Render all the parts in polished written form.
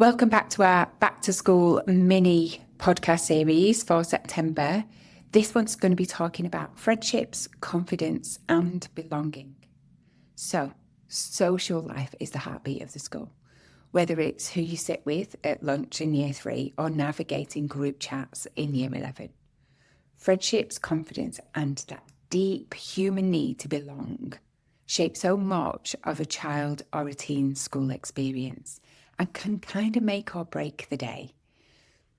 Welcome back to our back to school mini podcast series for September. This one's going to be talking about friendships, confidence, and belonging. So, social life is the heartbeat of the school. Whether it's who you sit with at lunch in year 3 or navigating group chats in year 11. Friendships, confidence, and that deep human need to belong shape so much of a child or a teen school experience and can kind of make or break the day.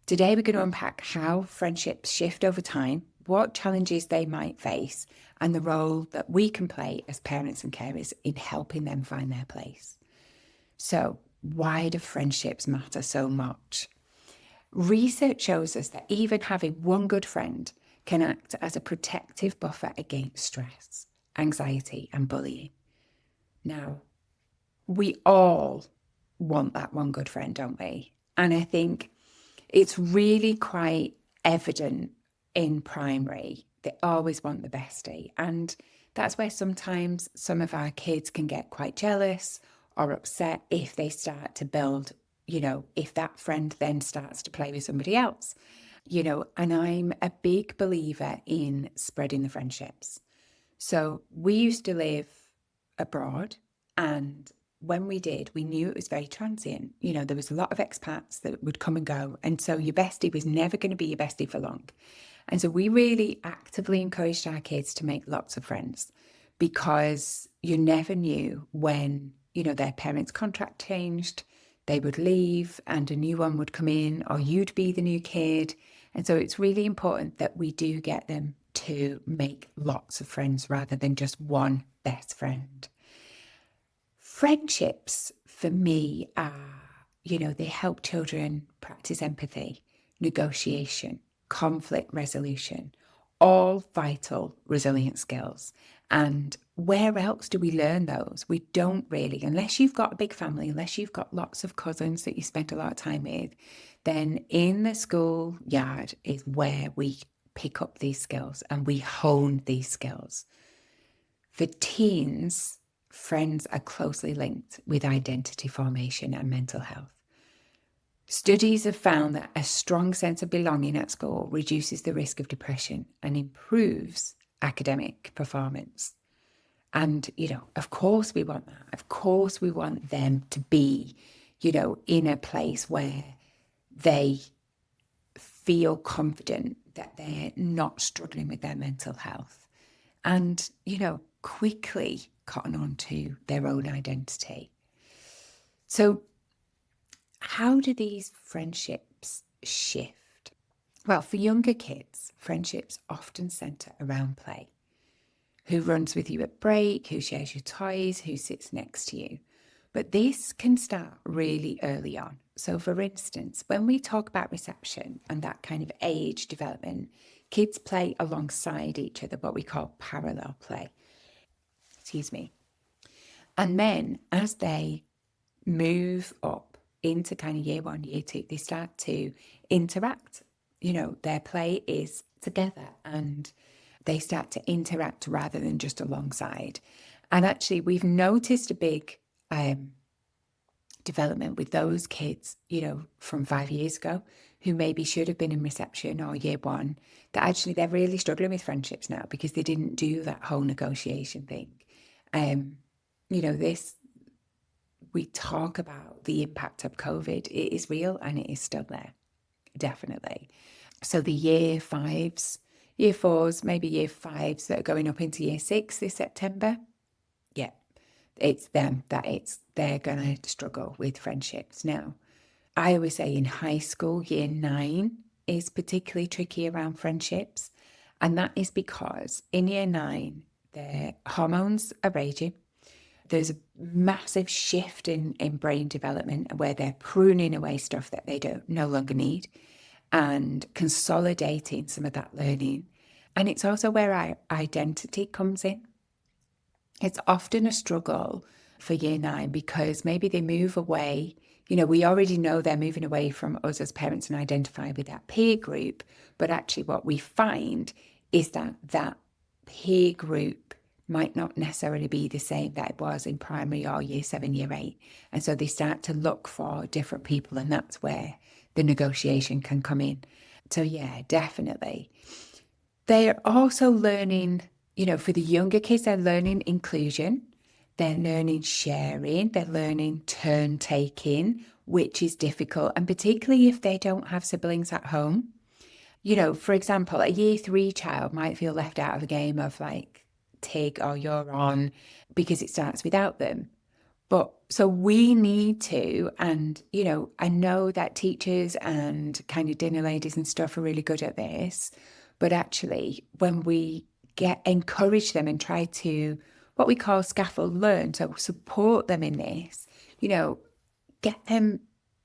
Today, we're going to unpack how friendships shift over time, what challenges they might face, and the role that we can play as parents and carers in helping them find their place. So, why do friendships matter so much? Research shows us that even having one good friend can act as a protective buffer against stress, anxiety, and bullying. Now, we all want that one good friend, don't we? And I think it's really quite evident in primary. They always want the bestie. And that's where sometimes some of our kids can get quite jealous or upset if they start to build, if that friend then starts to play with somebody else. And I'm a big believer in spreading the friendships. So we used to live abroad, and when we did, we knew it was very transient. There was a lot of expats that would come and go. And so your bestie was never going to be your bestie for long. And so we really actively encouraged our kids to make lots of friends because you never knew when, their parents' contract changed, they would leave and a new one would come in, or you'd be the new kid. And so it's really important that we do get them to make lots of friends rather than just one best friend. Friendships for me are, they help children practice empathy, negotiation, conflict resolution, all vital resilient skills. And where else do we learn those? We don't really, unless you've got a big family, unless you've got lots of cousins that you spend a lot of time with, then in the school yard is where we pick up these skills and we hone these skills. For teens, friends are closely linked with identity formation and mental health. Studies have found that a strong sense of belonging at school reduces the risk of depression and improves academic performance. And, of course we want that. Of course we want them to be, in a place where they feel confident that they're not struggling with their mental health and, quickly cotton on to their own identity. So how do these friendships shift? Well, for younger kids, friendships often centre around play. Who runs with you at break, who shares your toys, who sits next to you. But this can start really early on. So for instance, when we talk about reception and that kind of age development, kids play alongside each other, what we call parallel play. And then as they move up into kind of year 1, year 2, they start to interact. Their play is together and they start to interact rather than just alongside. And actually, we've noticed a big development with those kids, from 5 years ago, who maybe should have been in reception or year 1, that actually they're really struggling with friendships now because they didn't do that whole negotiation thing. We talk about the impact of COVID. It is real and it is still there, definitely. So the year 5s, year 4s, maybe year 5s that are going up into year 6 this September, yeah, it's them they're going to struggle with friendships. Now, I always say in high school, year 9 is particularly tricky around friendships. And that is because in year 9, their hormones are raging. There's a massive shift in brain development where they're pruning away stuff that they don't no longer need and consolidating some of that learning. And it's also where our identity comes in. It's often a struggle for year 9 because maybe they move away. We already know they're moving away from us as parents and identify with that peer group. But actually what we find is that peer group might not necessarily be the same that it was in primary or year 7, year 8. And so they start to look for different people, and that's where the negotiation can come in. So yeah, definitely. They're also learning, for the younger kids, they're learning inclusion, they're learning sharing, they're learning turn taking, which is difficult. And particularly if they don't have siblings at home. For example, a year 3 child might feel left out of a game of like take or you're on because it starts without them. But so we need to, and, I know that teachers and kind of dinner ladies and stuff are really good at this, but actually when we encourage them and try to, what we call scaffold learn, so support them in this, get them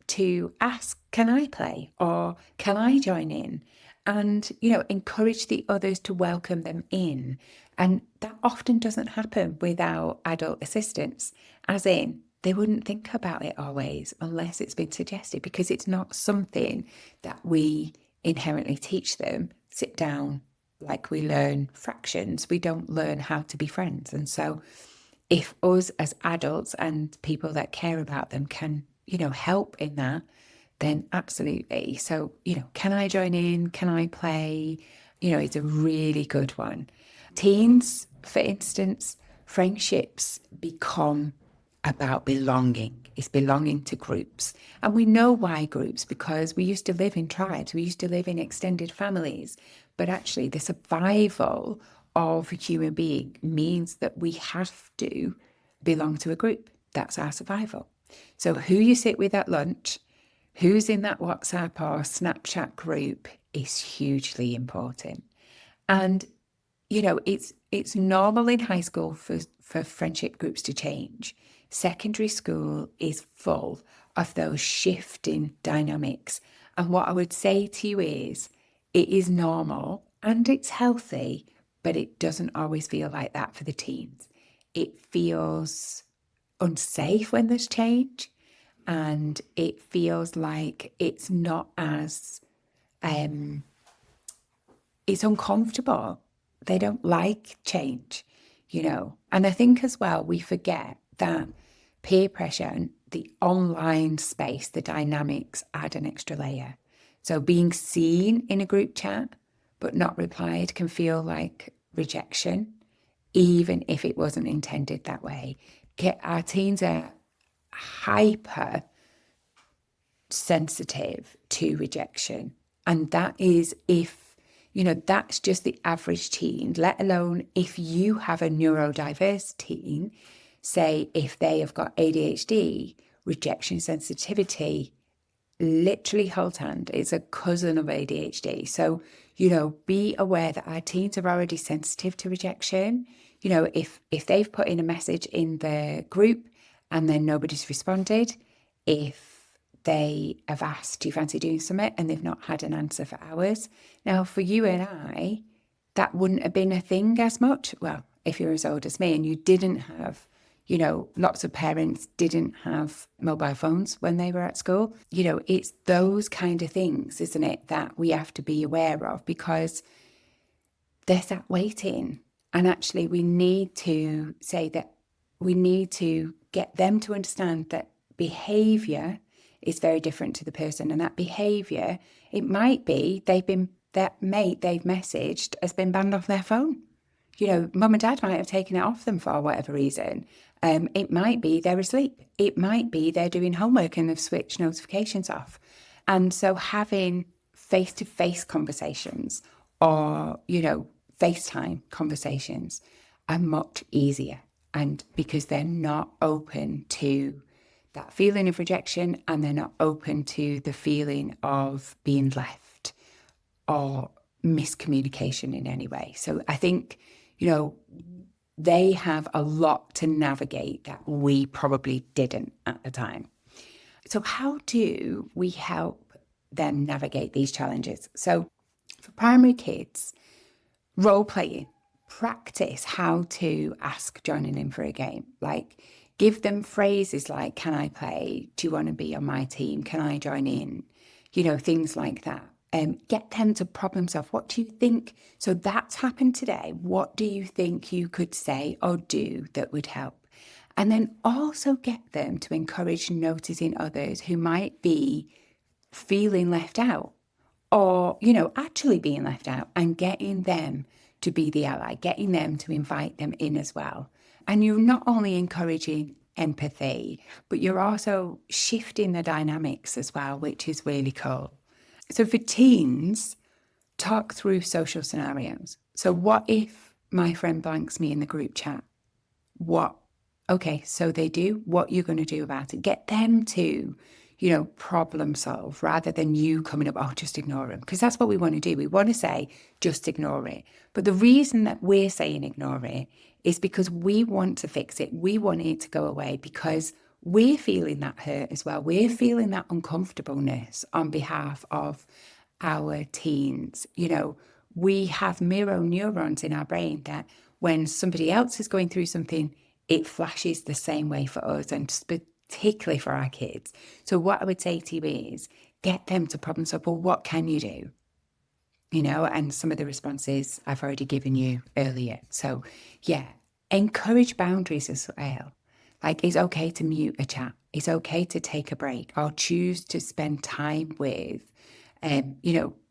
to ask, can I play or can I join in? And, encourage the others to welcome them in. And that often doesn't happen without adult assistance, as in they wouldn't think about it always unless it's been suggested, because it's not something that we inherently teach them. Sit down like we learn fractions. We don't learn how to be friends. And so if us as adults and people that care about them can, help in that, then absolutely. So, can I join in? Can I play? It's a really good one. Teens, for instance, friendships become about belonging. It's belonging to groups. And we know why groups, because we used to live in tribes, we used to live in extended families. But actually, the survival of a human being means that we have to belong to a group. That's our survival. So who you sit with at lunch, who's in that WhatsApp or Snapchat group is hugely important. And, it's normal in high school for friendship groups to change. Secondary school is full of those shifting dynamics. And what I would say to you is, it is normal and it's healthy, but it doesn't always feel like that for the teens. It feels unsafe when there's change, and it feels like it's not as, it's uncomfortable. They don't like change, And I think as well, we forget that peer pressure and the online space, the dynamics add an extra layer. So being seen in a group chat but not replied can feel like rejection, even if it wasn't intended that way. Our teens are hyper sensitive to rejection. And that is that's just the average teen, let alone if you have a neurodiverse teen, say if they have got ADHD, rejection sensitivity literally hold hand. It's a cousin of ADHD. So, be aware that our teens are already sensitive to rejection. If they've put in a message in the group and then nobody's responded, if they have asked, do you fancy doing something? And they've not had an answer for hours. Now, for you and I, that wouldn't have been a thing as much. Well, if you're as old as me and you didn't have, lots of parents didn't have mobile phones when they were at school. It's those kind of things, isn't it, that we have to be aware of, because they're sat waiting. And actually, we need to say that we need to get them to understand that behaviour is very different to the person. And that behaviour, it might be that mate they've messaged has been banned off their phone. Mum and dad might have taken it off them for whatever reason. It might be they're asleep. It might be they're doing homework and they've switched notifications off. And so having face-to-face conversations or, FaceTime conversations are much easier. And because they're not open to that feeling of rejection, and they're not open to the feeling of being left or miscommunication in any way. So I think, they have a lot to navigate that we probably didn't at the time. So how do we help them navigate these challenges? So for primary kids, role playing, practice how to ask joining in for a game. Like, give them phrases like, can I play? Do you want to be on my team? Can I join in? Things like that. Get them to problem solve. What do you think? So that's happened today. What do you think you could say or do that would help? And then also get them to encourage noticing others who might be feeling left out or, actually being left out, and getting them to be the ally, getting them to invite them in as well. And you're not only encouraging empathy, but you're also shifting the dynamics as well, which is really cool. So for teens, talk through social scenarios. So what if my friend blanks me in the group chat? What? Okay, so they do. What you're going to do about it? Get them to, problem solve rather than you coming up, oh, just ignore them. Because that's what we want to do. We want to say, just ignore it. But the reason that we're saying ignore it is because we want to fix it. We want it to go away because we're feeling that hurt as well. We're feeling that uncomfortableness on behalf of our teens. We have mirror neurons in our brain that when somebody else is going through something, it flashes the same way for us, and particularly for our kids. So what I would say to you is get them to problem solve. Well, what can you do? And some of the responses I've already given you earlier. So yeah, encourage boundaries as well. Like, it's okay to mute a chat. It's okay to take a break or choose to spend time with,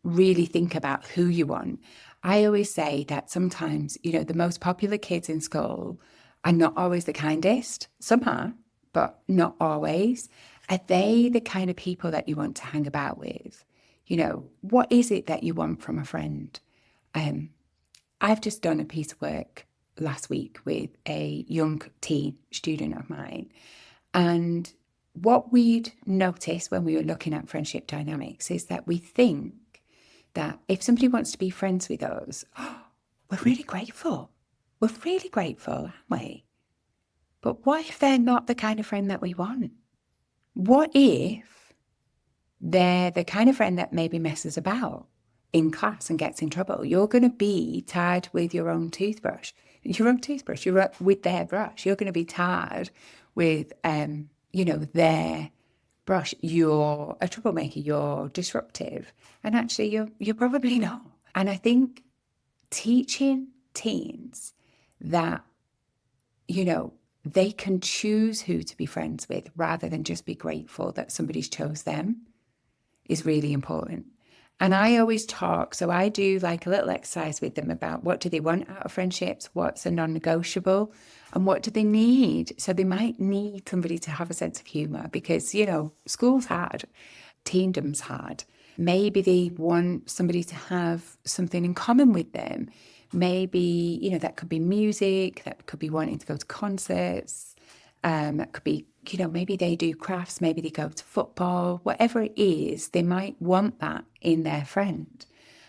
really think about who you want. I always say that sometimes, the most popular kids in school are not always the kindest. Some are, but not always. Are they the kind of people that you want to hang about with? What is it that you want from a friend? I've just done a piece of work last week with a young teen student of mine. And what we'd noticed when we were looking at friendship dynamics is that we think that if somebody wants to be friends with us, we're really grateful. We're really grateful, aren't we? But what if they're not the kind of friend that we want? What if they're the kind of friend that maybe messes about in class and gets in trouble? You're going to be tarred with your own toothbrush. You're with their brush. You're going to be tarred with, their brush. You're a troublemaker. You're disruptive. And actually, you're probably not. And I think teaching teens that, they can choose who to be friends with rather than just be grateful that somebody's chose them is really important. And I always talk, so I do like a little exercise with them about what do they want out of friendships, what's a non-negotiable, and what do they need. So they might need somebody to have a sense of humour because, school's hard, teendom's hard. Maybe they want somebody to have something in common with them. Maybe, that could be music, that could be wanting to go to concerts, that could be, maybe they do crafts, maybe they go to football, whatever it is, they might want that in their friend.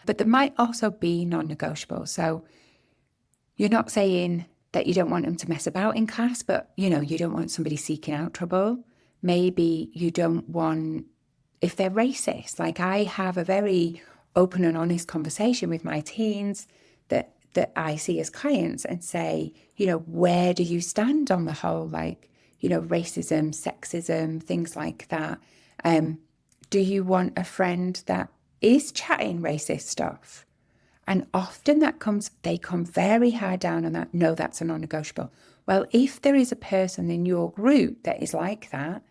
But there might also be non-negotiable. So you're not saying that you don't want them to mess about in class, but, you don't want somebody seeking out trouble. Maybe you don't want, if they're racist, like I have a very open and honest conversation with my teens that I see as clients and say, where do you stand on the whole, racism, sexism, things like that? Do you want a friend that is chatting racist stuff? And often they come very hard down on that. No, that's a non-negotiable. Well, if there is a person in your group that is like that,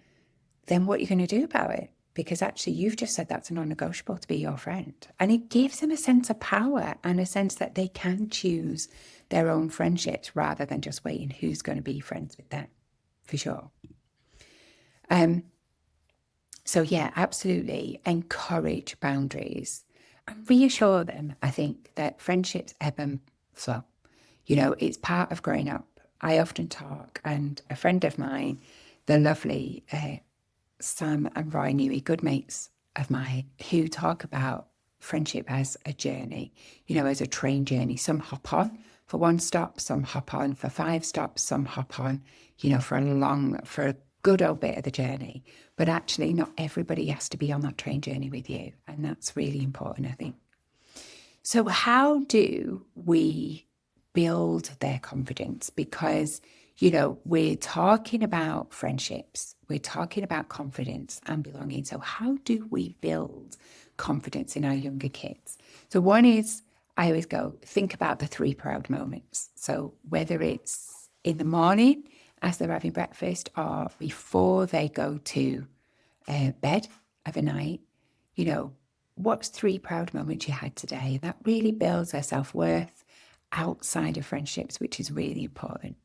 then what are you going to do about it? Because actually you've just said that's a non-negotiable to be your friend. And it gives them a sense of power and a sense that they can choose their own friendships rather than just waiting who's going to be friends with them, for sure. So yeah, absolutely encourage boundaries and reassure them, I think, that friendships ebb and flow. It's part of growing up. I often talk, and a friend of mine, the lovely Sam and Roy Newey, good mates of mine, who talk about friendship as a journey, as a train journey. Some hop on for one stop, some hop on for 5 stops, some hop on, for a good old bit of the journey. But actually, not everybody has to be on that train journey with you. And that's really important, I think. So how do we build their confidence? Because we're talking about friendships, we're talking about confidence and belonging. So how do we build confidence in our younger kids. So one is, I always go, think about the 3 proud moments. So whether it's in the morning as they're having breakfast or before they go to bed of a night, what's 3 proud moments you had today? That really builds their self-worth outside of friendships, which is really important.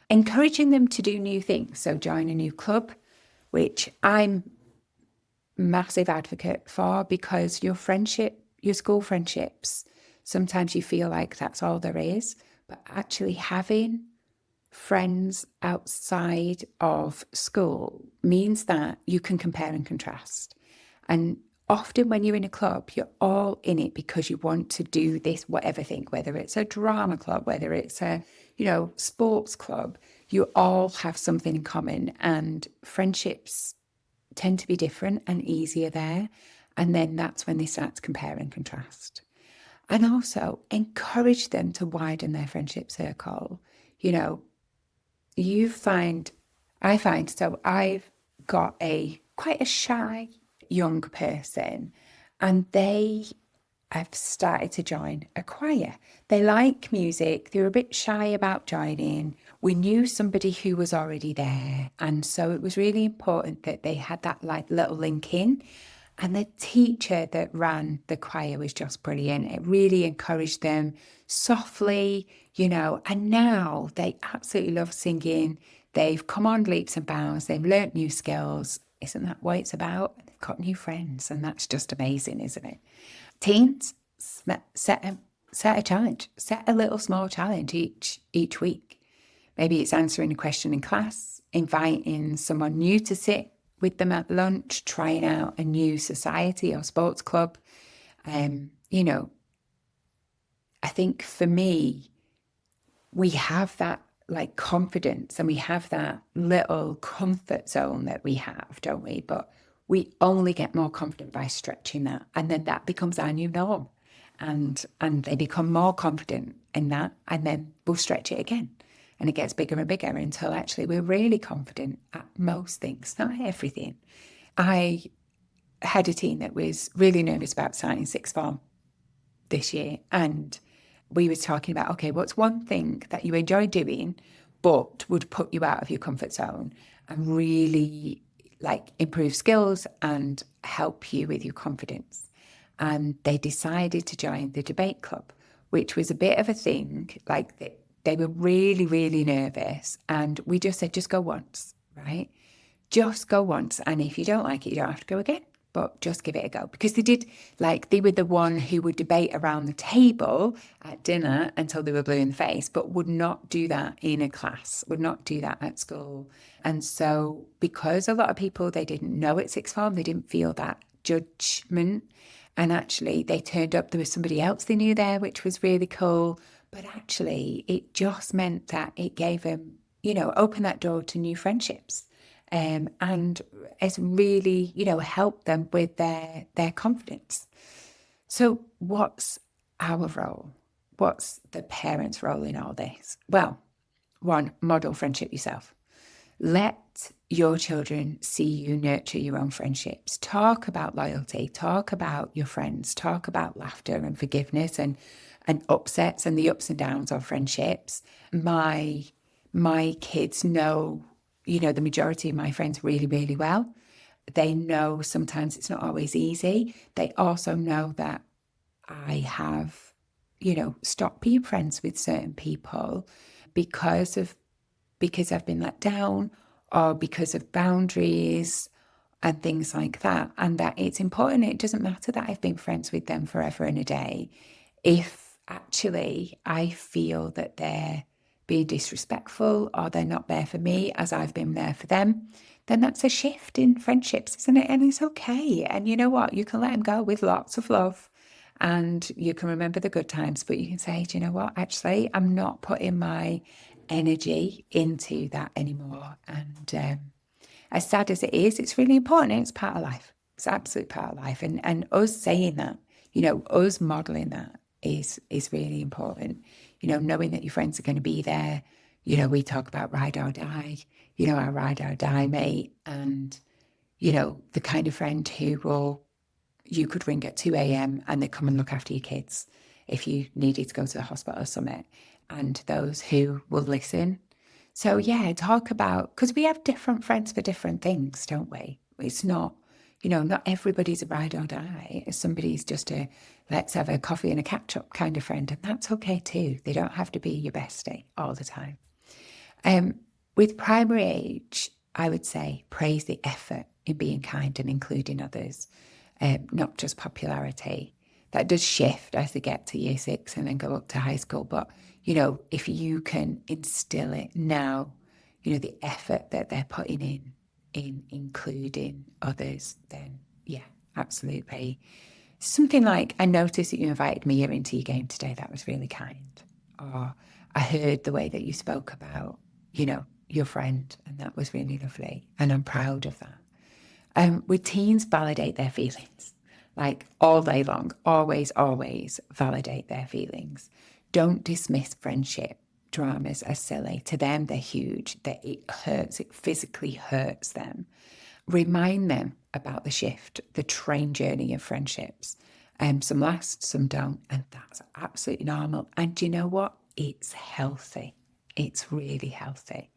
Encouraging them to do new things. So join a new club, which I'm massive advocate for, because your school friendships, sometimes you feel like that's all there is, but actually having friends outside of school means that you can compare and contrast. And often when you're in a club, you're all in it because you want to do this whatever thing, whether it's a drama club, whether it's a, sports club, you all have something in common, and friendships tend to be different and easier there. And then that's when they start to compare and contrast. And also encourage them to widen their friendship circle. So I've got quite a shy young person, and they have started to join a choir. They like music. They were a bit shy about joining. We knew somebody who was already there. And so it was really important that they had that little link in. And the teacher that ran the choir was just brilliant. It really encouraged them softly, and now they absolutely love singing. They've come on leaps and bounds. They've learnt new skills. Isn't that what it's about? They've got new friends, and that's just amazing, isn't it? Teens, set a challenge. Set a little small challenge each week. Maybe it's answering a question in class, inviting someone new to sit with them at lunch, trying out a new society or sports club. I think for me, we have that confidence, and we have that little comfort zone that we have, don't we? But we only get more confident by stretching that. And then that becomes our new norm. And they become more confident in that. And then we'll stretch it again. And it gets bigger and bigger until actually we're really confident at most things, not everything. I had a teen that was really nervous about starting sixth form this year. And we were talking about, okay, what's one thing that you enjoy doing, but would put you out of your comfort zone and really improve skills and help you with your confidence? And they decided to join the debate club, which was a bit of a thing. They were really, really nervous. And we just said, just go once, right? Just go once. And if you don't like it, you don't have to go again, but just give it a go. Because they were the one who would debate around the table at dinner until they were blue in the face, but would not do that in a class, would not do that at school. And so because a lot of people, they didn't know at sixth form, they didn't feel that judgment. And actually they turned up, there was somebody else they knew there, which was really cool. But actually it just meant that it gave them, opened that door to new friendships. And it's really, helped them with their confidence. So what's our role? What's the parents' role in all this? Well, one, model friendship yourself. Let your children see you nurture your own friendships. Talk about loyalty. Talk about your friends. Talk about laughter and forgiveness and upsets and the ups and downs of friendships. My kids know, the majority of my friends really, really well. They know sometimes it's not always easy. They also know that I have, stopped being friends with certain people because I've been let down, or because of boundaries and things like that. And that it's important. It doesn't matter that I've been friends with them forever and a day. If actually I feel that they're being disrespectful or they're not there for me as I've been there for them, then that's a shift in friendships, isn't it? And it's okay. And you know what? You can let them go with lots of love, and you can remember the good times, but you can say, do you know what? Actually, I'm not putting my energy into that anymore. And as sad as it is, it's really important. It's part of life. It's absolute part of life. And us saying that, us modeling that is really important. Knowing that your friends are going to be there. We talk about ride or die, our ride or die mate, and, the kind of friend who will, you could ring at 2 a.m. and they come and look after your kids if you needed to go to the hospital or something, and those who will listen. So, yeah, talk about, because we have different friends for different things, don't we? It's not, not everybody's a ride or die. Somebody's just a let's have a coffee and a catch up kind of friend, and that's okay too. They don't have to be your bestie all the time. With primary age, I would say praise the effort in being kind and including others, not just popularity. That does shift as they get to year 6 and then go up to high school. But, if you can instill it now, the effort that they're putting in including others, then yeah, absolutely. Something like, I noticed that you invited me into your game today. That was really kind. Or I heard the way that you spoke about, your friend, and that was really lovely. And I'm proud of that. With teens, validate their feelings, like all day long, always, always validate their feelings. Don't dismiss friendship dramas as silly. To them, they're huge, that it hurts, it physically hurts them. Remind them about the shift, the train journey of friendships. Some last, some don't, and that's absolutely normal. And you know what? It's healthy. It's really healthy.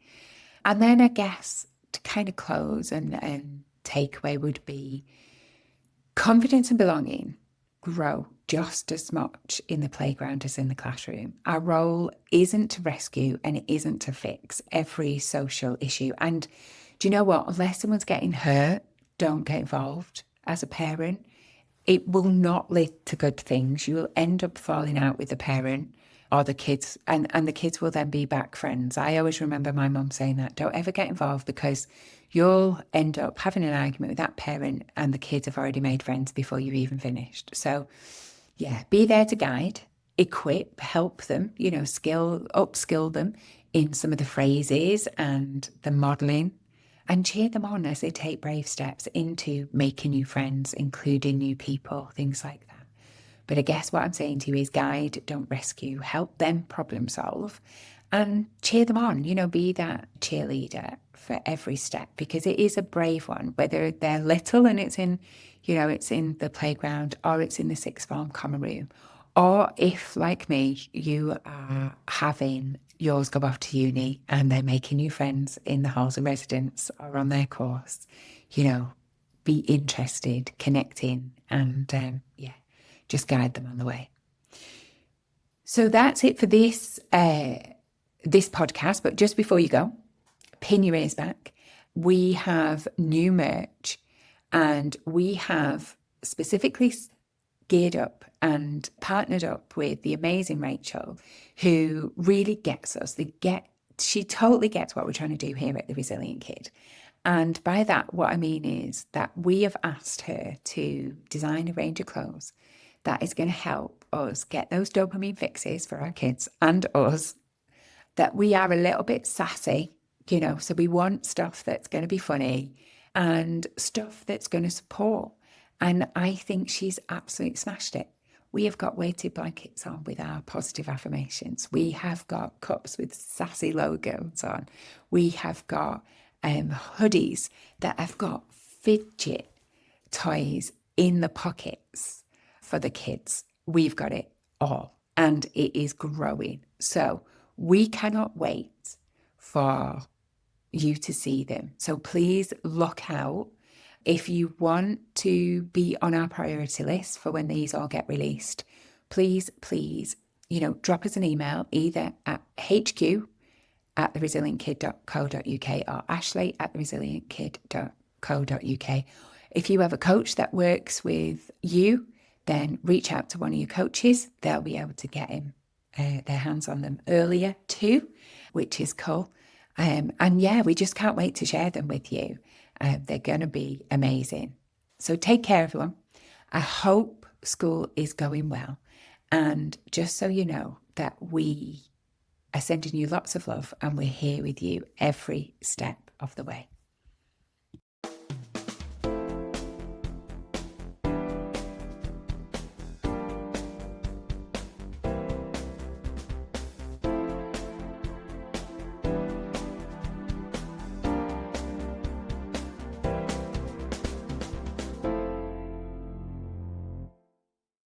And then I guess to kind of close and takeaway would be confidence and belonging grow just as much in the playground as in the classroom. Our role isn't to rescue and it isn't to fix every social issue. And do you know what? Unless someone's getting hurt, don't get involved as a parent. It will not lead to good things. You will end up falling out with the parent or the kids, and the kids will then be back friends. I always remember my mum saying that. Don't ever get involved because you'll end up having an argument with that parent and the kids have already made friends before you even finished. So yeah, be there to guide, equip, help them, upskill them in some of the phrases and the modelling, and cheer them on as they take brave steps into making new friends, including new people, things like that. But I guess what I'm saying to you is guide, don't rescue, help them problem solve and cheer them on, be that cheerleader for every step, because it is a brave one, whether they're little and it's in, it's in the playground or it's in the sixth form common room. Or if, like me, you are having yours go off to uni and they're making new friends in the halls of residence or on their course, be interested, connecting, and just guide them on the way. So that's it for this podcast. But just before you go, pin your ears back. We have new merch, and we have specifically geared up and partnered up with the amazing Rachel, who really gets us. She totally gets what we're trying to do here at The Resilient Kid. And by that, what I mean is that we have asked her to design a range of clothes that is going to help us get those dopamine fixes for our kids and us, that we are a little bit sassy, so we want stuff that's going to be funny and stuff that's going to support. And I think she's absolutely smashed it. We have got weighted blankets on with our positive affirmations. We have got cups with sassy logos on. We have got hoodies that have got fidget toys in the pockets for the kids. We've got it all, and it is growing. So we cannot wait for you to see them. So please look out. If you want to be on our priority list for when these all get released, please, drop us an email either at hq@theresilientkid.co.uk or ashley@theresilientkid.co.uk. If you have a coach that works with you, then reach out to one of your coaches. They'll be able to get their hands on them earlier too, which is cool. And we just can't wait to share them with you. They're going to be amazing. So take care, everyone. I hope school is going well. And just so you know that we are sending you lots of love and we're here with you every step of the way.